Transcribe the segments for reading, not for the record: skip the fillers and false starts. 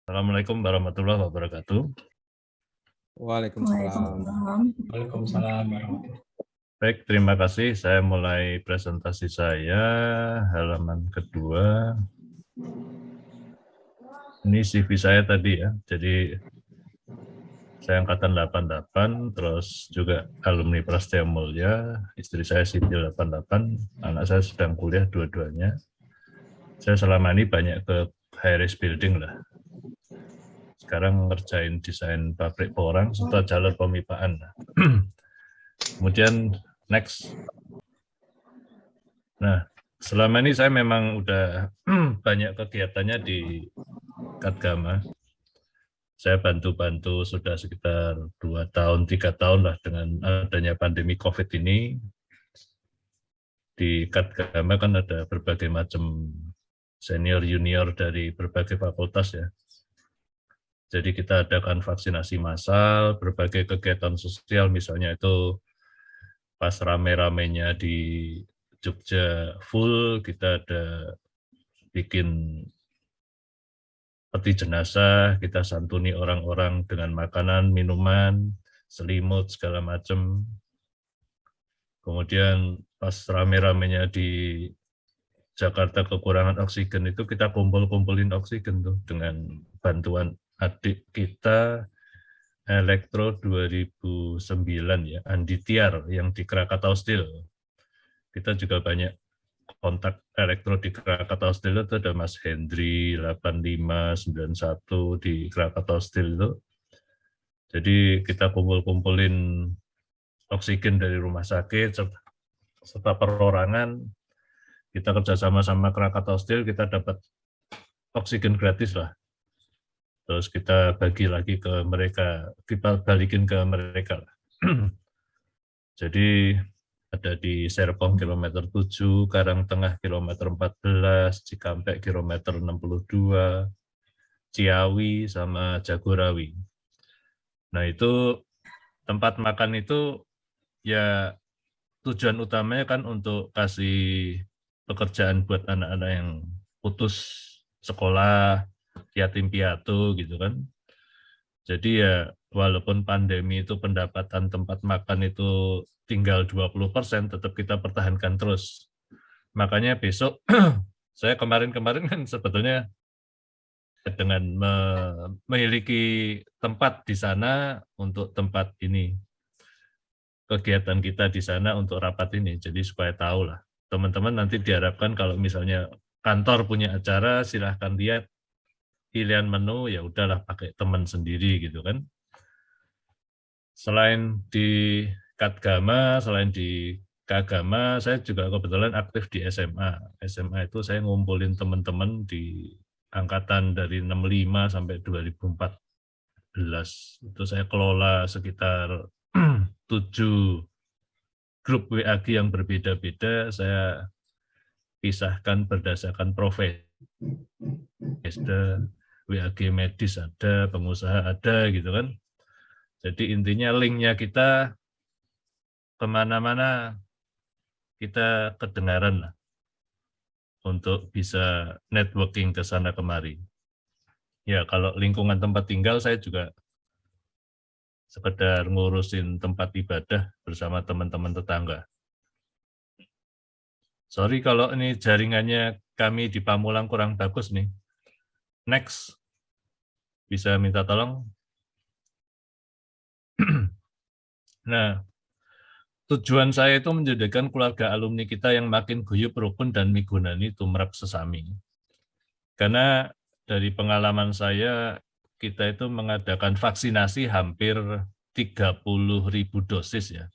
Assalamualaikum warahmatullahi wabarakatuh. Waalaikumsalam. Waalaikumsalam warahmatullahi. Baik, terima kasih. Saya mulai presentasi saya, halaman kedua. Ini CV saya tadi ya, jadi saya angkatan 88, terus juga alumni Prasetya Mulia, istri saya sipil 88, anak saya sedang kuliah dua-duanya. Saya selama ini banyak ke high-rise building lah. Sekarang ngerjain desain pabrik porang serta jalur pemipaan. Kemudian next. Nah, selama ini saya memang udah banyak kegiatannya di Katgama. Saya bantu-bantu sudah sekitar 2 tahun, 3 tahun lah dengan adanya pandemi COVID ini. Di Katgama kan ada berbagai macam senior junior dari berbagai fakultas ya. Jadi kita adakan vaksinasi massal, berbagai kegiatan sosial, misalnya itu pas rame-ramenya di Jogja full, kita ada bikin peti jenazah, kita santuni orang-orang dengan makanan, minuman, selimut, segala macam. Kemudian pas rame-ramenya di Jakarta kekurangan oksigen itu kita kumpul-kumpulin oksigen tuh dengan bantuan adik kita Elektro 2009 ya, Andi Tiar yang di Krakatau Steel. Kita juga banyak kontak elektro di Krakatau Steel itu ada Mas Hendri 8591 di Krakatau Steel itu. Jadi kita kumpul-kumpulin oksigen dari rumah sakit serta perorangan. Kita kerjasama sama Krakatau Steel, kita dapat oksigen gratis lah. Terus kita bagi lagi ke mereka, kita balikin ke mereka. Jadi ada di Serpong kilometer 7, Karangtengah kilometer 14, Cikampek kilometer 62, Ciawi sama Jagorawi. Nah itu tempat makan itu ya tujuan utamanya kan untuk kasih pekerjaan buat anak-anak yang putus sekolah, yatim piatu gitu kan. Jadi ya walaupun pandemi itu pendapatan tempat makan itu tinggal 20%, tetap kita pertahankan terus. Makanya besok saya kemarin-kemarin kan sebetulnya dengan memiliki tempat di sana untuk tempat ini, kegiatan kita di sana untuk rapat ini, jadi supaya tahu lah. Teman-teman nanti diharapkan kalau misalnya kantor punya acara, silahkan lihat pilihan menu, ya udahlah pakai teman sendiri gitu kan. Selain di Katgama, selain di Kagama, saya juga kebetulan aktif di SMA. SMA itu saya ngumpulin teman-teman di angkatan dari 65 sampai 2014. Itu saya kelola sekitar 7 grup WAG yang berbeda-beda, saya pisahkan berdasarkan profesi. Ada WAG medis, ada pengusaha, ada gitu kan. Jadi intinya linknya kita kemana-mana kita kedengaran lah untuk bisa networking ke sana kemari. Ya kalau lingkungan tempat tinggal saya juga sekedar ngurusin tempat ibadah bersama teman-teman tetangga. Sorry kalau ini jaringannya kami di Pamulang kurang bagus nih. Next, bisa minta tolong. Nah, tujuan saya itu menjadikan keluarga alumni kita yang makin guyup, rukun, dan migunani tumrap sesami. Karena dari pengalaman saya, kita itu mengadakan vaksinasi hampir 30.000 dosis ya.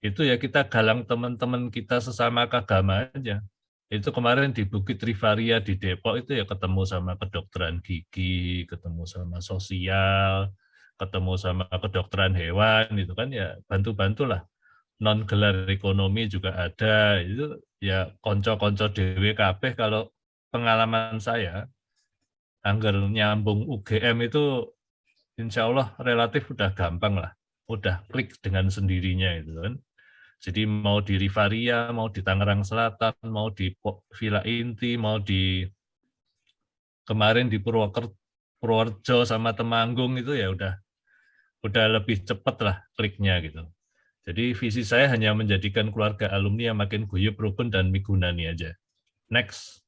Itu ya kita galang teman-teman kita sesama kagama aja. Itu kemarin di Bukit Rivaria di Depok itu ya ketemu sama kedokteran gigi, ketemu sama sosial, ketemu sama kedokteran hewan, itu kan ya bantu-bantulah. Non gelar ekonomi juga ada, itu ya konco-konco dhewe kabeh. Kalau pengalaman saya, anggar nyambung UGM itu insya Allah relatif udah gampang lah, udah klik dengan sendirinya itu kan. Jadi mau di Rivaria, mau di Tangerang Selatan, mau di Villa Inti, mau di kemarin di Purworejo sama Temanggung itu ya udah lebih cepat lah kliknya gitu. Jadi visi saya hanya menjadikan keluarga alumni yang makin guyup, rukun, dan migunani aja. Next.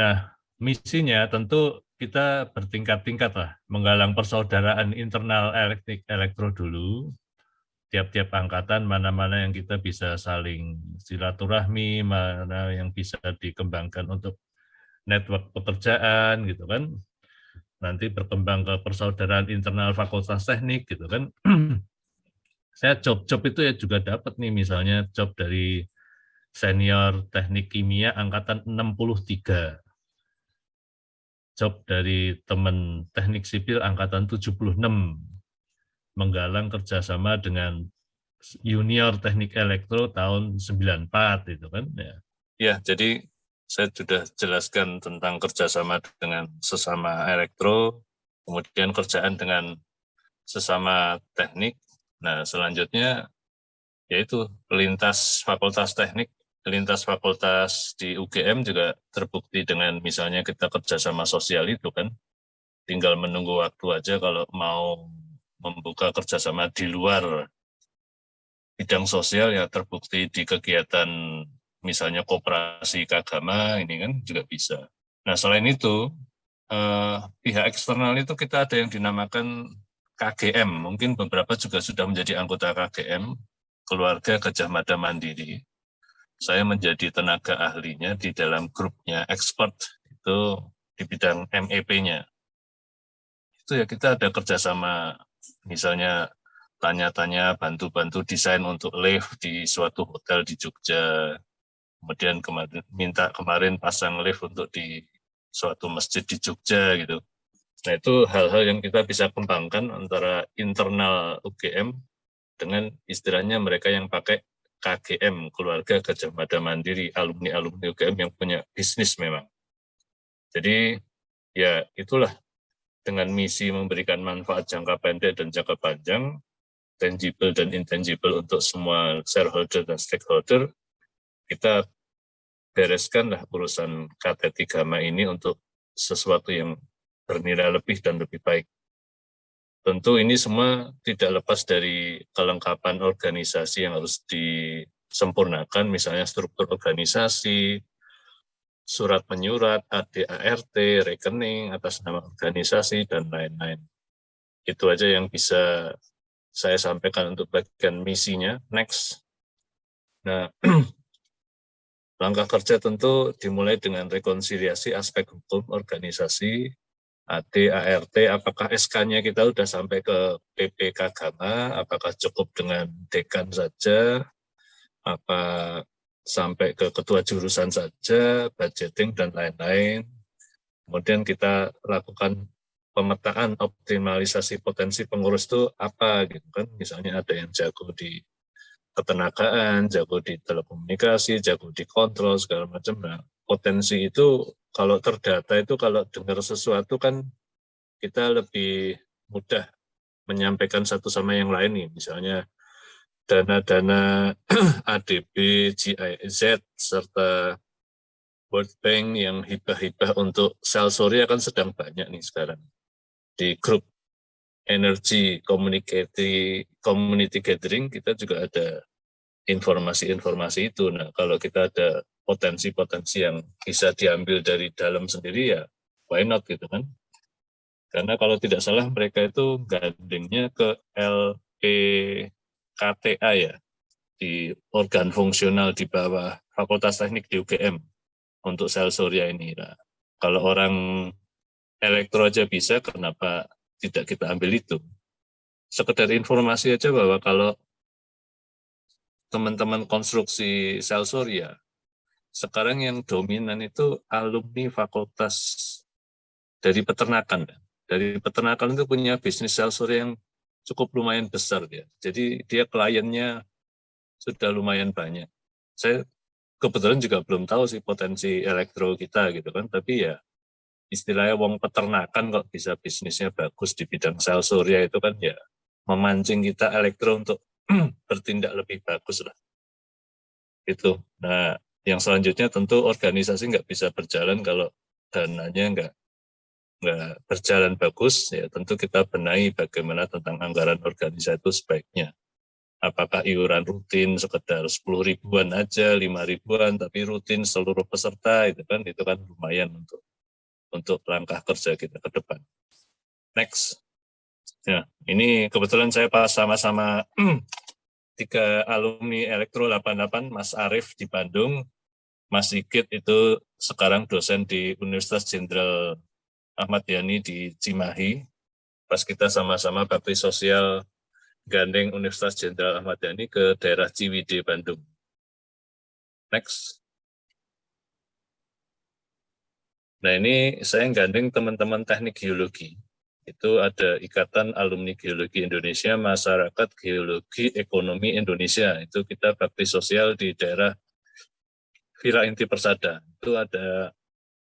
Nah, misinya tentu kita bertingkat-tingkat lah, menggalang persaudaraan internal elektro dulu, tiap-tiap angkatan mana-mana yang kita bisa saling silaturahmi, mana yang bisa dikembangkan untuk network pekerjaan gitu kan. Nanti berkembang ke persaudaraan internal fakultas teknik gitu kan. Saya job-job itu ya juga dapat nih, misalnya job dari senior teknik kimia angkatan 63. Job dari teman teknik sipil angkatan 76. Menggalang kerjasama dengan junior teknik elektro tahun 94 itu kan ya. Ya, jadi saya sudah jelaskan tentang kerjasama dengan sesama elektro, kemudian kerjaan dengan sesama teknik. Nah, selanjutnya yaitu lintas fakultas teknik, lintas fakultas di UGM juga terbukti dengan misalnya kita kerjasama sosial itu kan, tinggal menunggu waktu aja kalau mau membuka kerjasama di luar bidang sosial ya terbukti di kegiatan misalnya koperasi keagama ini kan juga bisa. Nah selain itu pihak eksternal itu kita ada yang dinamakan KGM, mungkin beberapa juga sudah menjadi anggota KGM, Keluarga Gajah Mada Mandiri. Saya menjadi tenaga ahlinya di dalam grupnya expert itu di bidang MEP-nya. Itu ya kita ada kerjasama, misalnya tanya-tanya, bantu-bantu desain untuk lift di suatu hotel di Jogja. Kemudian kemarin pasang lift untuk di suatu masjid di Jogja gitu. Nah itu hal-hal yang kita bisa kembangkan antara internal UGM dengan istilahnya mereka yang pakai KGM, Keluarga Gajah Mada Mandiri, alumni-alumni UGM yang punya bisnis memang. Jadi ya itulah, dengan misi memberikan manfaat jangka pendek dan jangka panjang, tangible dan intangible untuk semua shareholder dan stakeholder, kita bereskanlah urusan KT3 Gama ini untuk sesuatu yang bernilai lebih dan lebih baik. Tentu ini semua tidak lepas dari kelengkapan organisasi yang harus disempurnakan, misalnya struktur organisasi, surat menyurat, ADART, rekening atas nama organisasi, dan lain-lain. Itu aja yang bisa saya sampaikan untuk bagian misinya. Next. Nah, langkah kerja tentu dimulai dengan rekonsiliasi aspek hukum organisasi, ADART, apakah SK-nya kita sudah sampai ke PPK Gama, apakah cukup dengan dekan saja, apa sampai ke ketua jurusan saja, budgeting, dan lain-lain. Kemudian kita lakukan pemetaan optimalisasi potensi pengurus itu apa gitu kan, misalnya ada yang jago di ketenagaan, jago di telekomunikasi, jago di kontrol segala macam. Nah, potensi itu kalau terdata itu kalau dengar sesuatu kan kita lebih mudah menyampaikan satu sama yang lain nih, misalnya dana-dana ADB, GIZ, serta World Bank yang hibah-hibah untuk sel Surya kan sedang banyak nih sekarang. Di grup Energy Community Gathering kita juga ada informasi-informasi itu. Nah, kalau kita ada potensi-potensi yang bisa diambil dari dalam sendiri ya, why not gitu kan. Karena kalau tidak salah mereka itu gandengnya ke LPKTA ya, di organ fungsional di bawah Fakultas Teknik di UGM untuk sel surya ini. Nah, kalau orang elektro aja bisa, kenapa tidak kita ambil itu? Sekedar informasi aja bahwa kalau teman-teman konstruksi sel surya, sekarang yang dominan itu alumni fakultas dari peternakan. Dari peternakan itu punya bisnis sel surya yang cukup lumayan besar dia. Jadi dia kliennya sudah lumayan banyak. Saya kebetulan juga belum tahu sih potensi elektro kita gitu kan, tapi ya istilahnya wong peternakan kok bisa bisnisnya bagus di bidang sel surya itu kan ya memancing kita elektro untuk bertindak lebih bagus lah. Itu. Nah, yang selanjutnya tentu organisasi nggak bisa berjalan kalau dananya nggak berjalan bagus, ya tentu kita benahi bagaimana tentang anggaran organisasi itu sebaiknya. Apakah iuran rutin sekedar 10 ribuan aja, 5 ribuan, tapi rutin seluruh peserta, itu kan lumayan untuk langkah kerja kita ke depan. Next. Ya, ini kebetulan saya pas sama-sama 3 alumni Elektro 88, Mas Arief di Bandung, Mas Sigit itu sekarang dosen di Universitas Jenderal Ahmad Yani di Cimahi. Pas kita sama-sama bakti sosial gandeng Universitas Jenderal Ahmad Yani ke daerah Ciwidey, Bandung. Next. Nah ini saya gandeng teman-teman teknik geologi. Itu ada Ikatan Alumni Geologi Indonesia, Masyarakat Geologi Ekonomi Indonesia. Itu kita bakti sosial di daerah Villa Inti Persada. Itu ada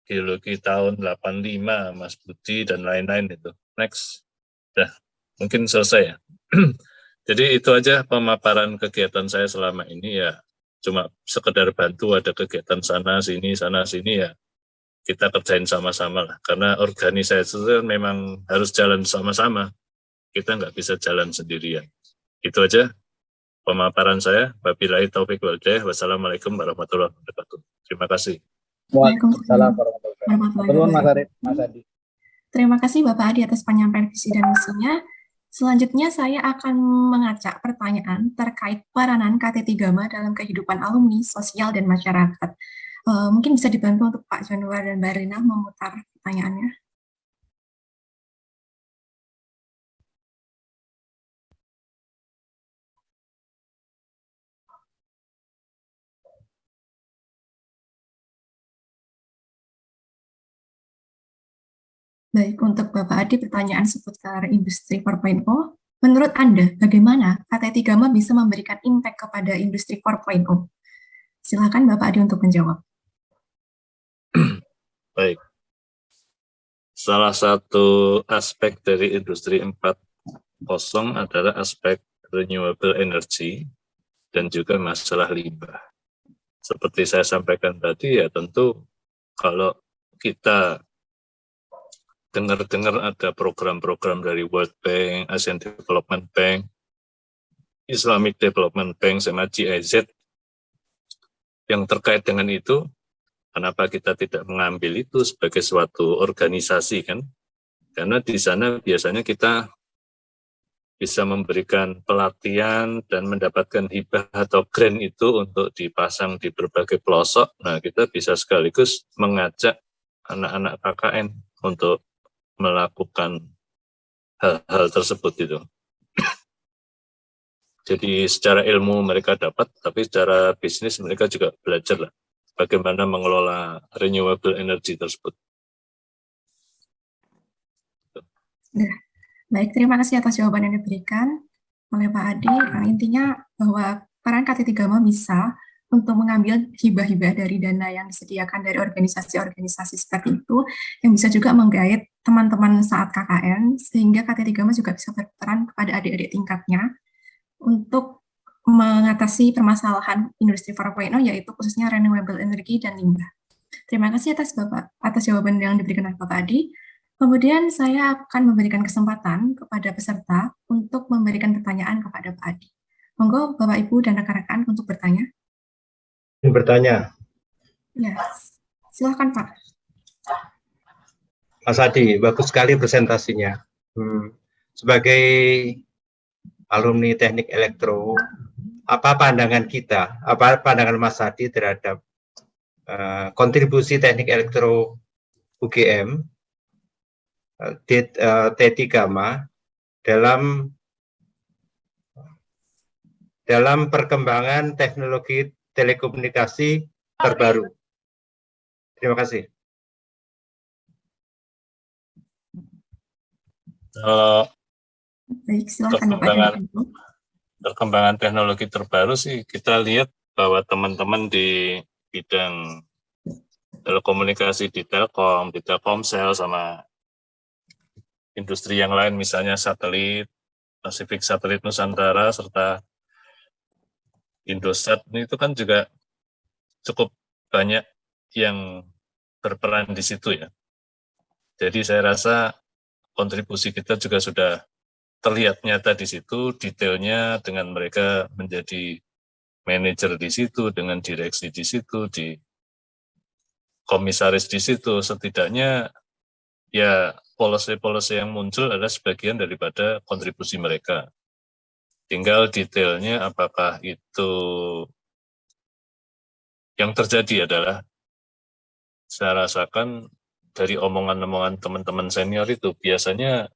geologi tahun 85, Mas Budi, dan lain-lain itu. Next. Dah, mungkin selesai ya. Jadi itu aja pemaparan kegiatan saya selama ini ya. Cuma sekedar bantu ada kegiatan sana sini ya. Kita kerjain sama-sama lah. Karena organisasi itu memang harus jalan sama-sama. Kita nggak bisa jalan sendirian. Itu aja pemaparan saya. Wabillahi taufiq wal hidayah. Wassalamualaikum warahmatullahi wabarakatuh. Terima kasih. Waalaikumsalam warahmatullahi wabarakatuh. Mas Adi. Terima kasih Bapak Adi atas penyampaian visi dan misinya. Selanjutnya saya akan mengacak pertanyaan terkait peranan KTT Gama dalam kehidupan alumni, sosial, dan masyarakat. Mungkin bisa dibantu untuk Pak Januar dan Mbak Rina memutar pertanyaannya. Baik, untuk Bapak Adi, pertanyaan seputar industri 4.0. Menurut Anda, bagaimana KTT Gama bisa memberikan impact kepada industri 4.0? Silakan Bapak Adi untuk menjawab. Baik. Salah satu aspek dari industri 4.0 adalah aspek renewable energy dan juga masalah limbah. Seperti saya sampaikan tadi ya tentu kalau kita dengar-dengar ada program-program dari World Bank, Asian Development Bank, Islamic Development Bank, sama GIZ yang terkait dengan itu, kenapa kita tidak mengambil itu sebagai suatu organisasi kan? Karena di sana biasanya kita bisa memberikan pelatihan dan mendapatkan hibah atau grant itu untuk dipasang di berbagai pelosok. Nah, kita bisa sekaligus mengajak anak-anak KKN untuk melakukan hal-hal tersebut itu. Jadi secara ilmu mereka dapat, tapi secara bisnis mereka juga belajar lah bagaimana mengelola renewable energy tersebut. Nah, baik, terima kasih atas jawaban yang diberikan oleh Pak Adi. Intinya bahwa peran KTT Gama bisa untuk mengambil hibah-hibah dari dana yang disediakan dari organisasi-organisasi seperti itu, yang bisa juga menggait teman-teman saat KKN, sehingga KTT Gama juga bisa berperan kepada adik-adik tingkatnya untuk mengatasi permasalahan industri 4.0, yaitu khususnya renewable energy dan limbah. Terima kasih atas jawaban yang diberikan oleh Bapak Adi. Kemudian saya akan memberikan kesempatan kepada peserta untuk memberikan pertanyaan kepada Pak Adi. Monggo Bapak Ibu dan rekan-rekan untuk bertanya. Bertanya. Ya, silakan Pak. Mas Adi, bagus sekali presentasinya. Sebagai alumni teknik elektro, apa pandangan kita, apa pandangan Mas Adi terhadap kontribusi teknik elektro UGM, TT Gama dalam perkembangan teknologi telekomunikasi terbaru? Terima kasih. Baik, silakan perkembangan teknologi terbaru sih kita lihat bahwa teman-teman di bidang telekomunikasi di Telkomsel sama industri yang lain misalnya satelit, Pacific Satelit Nusantara serta Indosat itu kan juga cukup banyak yang berperan di situ ya. Jadi saya rasa kontribusi kita juga sudah terlihat nyata di situ, detailnya dengan mereka menjadi manajer di situ, dengan direksi di situ, di komisaris di situ, setidaknya ya policy-policy yang muncul adalah sebagian daripada kontribusi mereka. Tinggal detailnya apakah itu yang terjadi adalah saya rasakan dari omongan-omongan teman-teman senior itu biasanya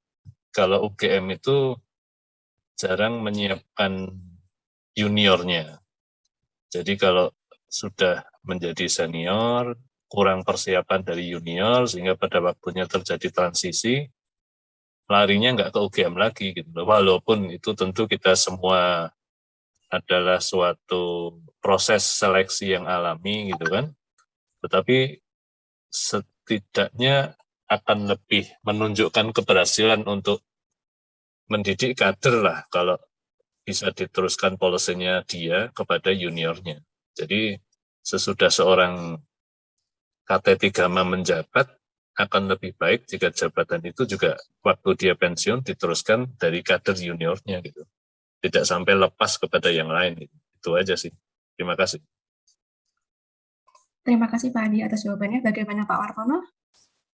kalau UGM itu jarang menyiapkan juniornya. Jadi kalau sudah menjadi senior, kurang persiapan dari junior, sehingga pada waktunya terjadi transisi, larinya nggak ke UGM lagi. Gitu. Walaupun itu tentu kita semua adalah suatu proses seleksi yang alami, gitu kan. Tetapi setidaknya akan lebih menunjukkan keberhasilan untuk mendidik kader lah, kalau bisa diteruskan polisinya dia kepada juniornya. Jadi sesudah seorang KT3MA menjabat, akan lebih baik jika jabatan itu juga waktu dia pensiun diteruskan dari kader juniornya gitu. Tidak sampai lepas kepada yang lain. Gitu. Itu aja sih. Terima kasih. Terima kasih Pak Adi atas jawabannya. Bagaimana Pak Wartono?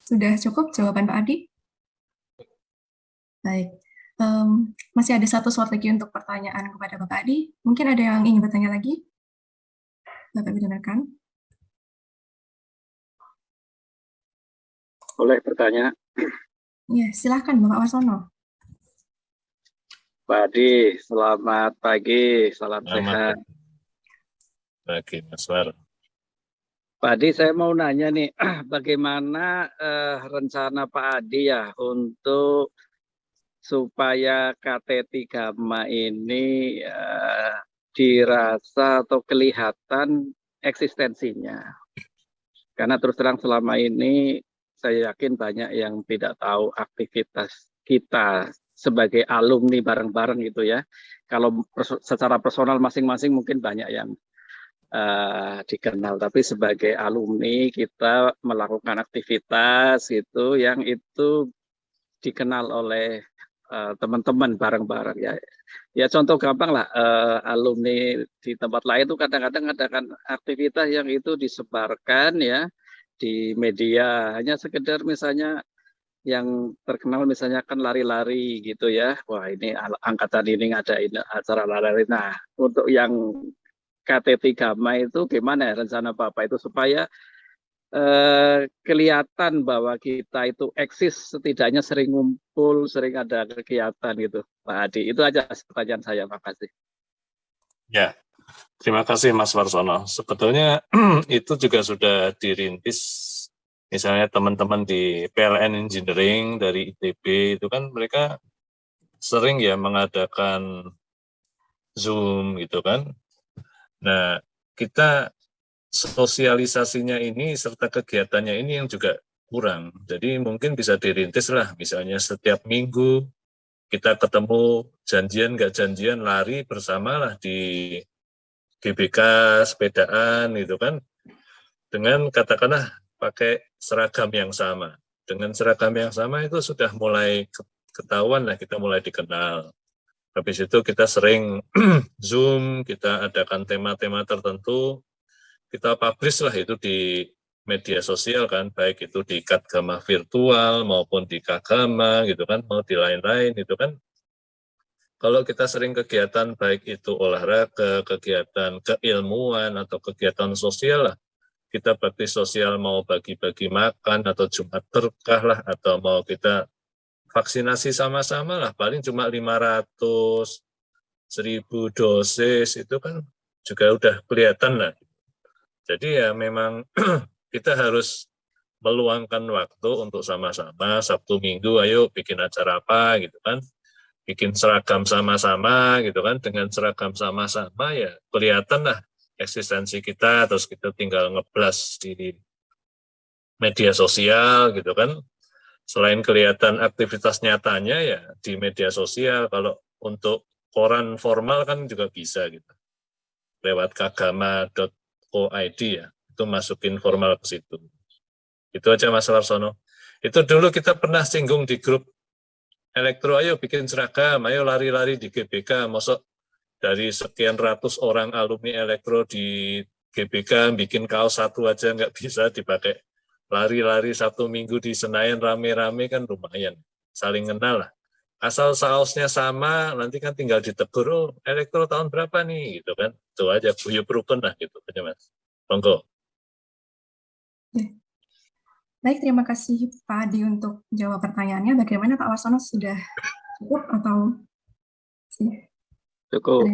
Sudah cukup jawaban Pak Adi? Baik. Masih ada satu slot lagi untuk pertanyaan kepada Bapak Adi. Mungkin ada yang ingin bertanya lagi? Bapak didengarkan. Boleh bertanya? Ya, silakan Bapak Wartono. Pak Adi, selamat pagi, salam Selamat sehat. pagi, Mas War. Pak Adi, saya mau nanya nih, bagaimana rencana Pak Adi ya untuk supaya KT3MA ini dirasa atau kelihatan eksistensinya. Karena terus terang selama ini saya yakin banyak yang tidak tahu aktivitas kita sebagai alumni bareng-bareng gitu ya. Kalau secara personal masing-masing mungkin banyak yang dikenal, tapi sebagai alumni kita melakukan aktivitas itu yang itu dikenal oleh teman-teman bareng-bareng ya. Ya contoh gampang lah, alumni di tempat lain itu kadang-kadang adakan aktivitas yang itu disebarkan ya di media, hanya sekedar misalnya yang terkenal misalnya kan lari-lari gitu ya. Wah ini angkatan ini ngadain acara lari-lari. Nah untuk yang KT3MA itu gimana ya rencana Bapak itu supaya kelihatan bahwa kita itu eksis, setidaknya sering ngumpul, sering ada kegiatan gitu, Pak Adi. Itu aja pertanyaan saya, makasih. Ya, terima kasih Mas Warsono. Sebetulnya itu juga sudah dirintis, misalnya teman-teman di PLN Engineering dari ITB itu kan mereka sering ya mengadakan Zoom gitu kan. Nah, kita sosialisasinya ini serta kegiatannya ini yang juga kurang. Jadi mungkin bisa dirintis lah, misalnya setiap minggu kita ketemu, janjian nggak janjian, lari bersama lah di GBK, sepedaan gitu kan, dengan katakanlah pakai seragam yang sama. Dengan seragam yang sama itu sudah mulai ketahuan lah, kita mulai dikenal. Habis itu kita sering Zoom, kita adakan tema-tema tertentu, kita publish lah itu di media sosial kan, baik itu di Kadgama virtual maupun di Kagama gitu kan, mau di lain-lain itu kan. Kalau kita sering kegiatan baik itu olahraga, kegiatan keilmuan atau kegiatan sosial lah, kita bakti sosial mau bagi-bagi makan atau Jumat berkah lah, atau mau kita vaksinasi sama-sama lah, paling cuma 500, 1000 dosis itu kan juga udah kelihatan lah. Jadi ya memang kita harus meluangkan waktu untuk sama-sama, Sabtu Minggu ayo bikin acara apa gitu kan, bikin seragam sama-sama gitu kan, dengan seragam sama-sama ya kelihatan lah eksistensi kita, terus kita tinggal ngeblas di media sosial gitu kan. Selain kelihatan aktivitas nyatanya ya di media sosial, kalau untuk koran formal kan juga bisa gitu. Lewat kagama.co.id ya, itu masukin formal ke situ. Itu aja Mas Larsono. Itu dulu kita pernah singgung di grup elektro, ayo bikin seragam, ayo lari-lari di GBK, masuk dari sekian ratus orang alumni elektro di GBK bikin kaos satu aja nggak bisa dipakai. Lari-lari Sabtu Minggu di Senayan rame-rame kan lumayan, saling kenal lah. Asal sausnya sama, nanti kan tinggal ditegur, oh elektro tahun berapa nih, gitu kan. Itu aja, guyup rukun lah gitu, Mas. Monggo. Baik, terima kasih Pak Adi untuk jawab pertanyaannya. Bagaimana Pak Warsono, sudah cukup atau Cukup.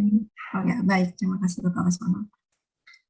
Oh ya, baik, terima kasih Bapak Warsono.